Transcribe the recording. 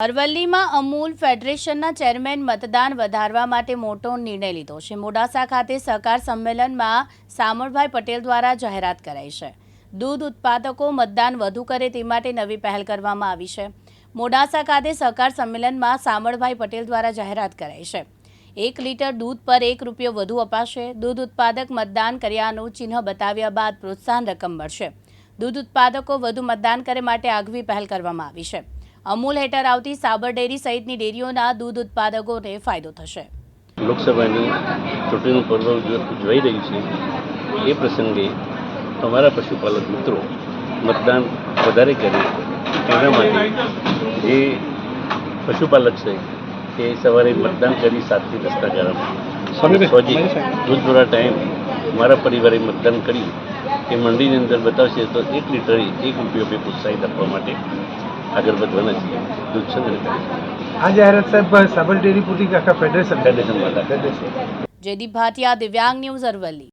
અરવલ્લીમાં Amul ફેડરેશનના chairman મતદાન વધારવા માટે મોટો નિર્ણય લીધો છે। મોડાસા ખાતે સહકાર સંમેલનમાં સામળભાઈ પટેલ દ્વારા જાહેરાત કરાઈ છે। દૂધ ઉત્પાદકો મતદાન વધુ કરે તે માટે નવી પહેલ કરવામાં આવી છે। મોડાસા ખાતે સહકાર સંમેલનમાં સામળભાઈ પટેલ દ્વારા જાહેરાત કરાઈ છે। 1 લીટર દૂધ પર 1 રૂપિયો વધુ અપાશે। દૂધ ઉત્પાદક મતદાન કર્યાનું ચિહ્ન બતાવ્યા બાદ પ્રોત્સાહન રકમ મળશે। દૂધ ઉત્પાદકો વધુ મતદાન કરે માટે આગવી પહેલ કરવામાં આવી છે। અમૂલ હેઠળ આવતી સાબર ડેરી સહિતની ડેરીઓના દૂધ ઉત્પાદકોને ફાયદો થશે। લોકસભાની ચૂંટણીનું પર્વ ઉજવાઈ રહ્યું છે। એ પ્રસંગે તમારા પશુપાલક મિત્રો મતદાન વધારે કરે તેના માટે જે પશુપાલક છે તે સવારે મતદાન કરી 7 થી 10 ગાળામાં સોજી દૂધવાળા ટાઈમ મારા પરિવારે મતદાન કર્યું એ મંડીની અંદર બતાવશે તો 1 લીટરે 1 રૂપિયો બે પ્રોત્સાહિત આપવા માટે આગળ વધવાના છીએ। દૂધ સંગ્રહ કરીશું। આ જાહેરાત સાહેબ સાબર ડેરી પૂરતી આખા ફેડરેશન જયદીપ ભાટિયા, દિવ્યાંગ ન્યૂઝ, અરવલ્લી।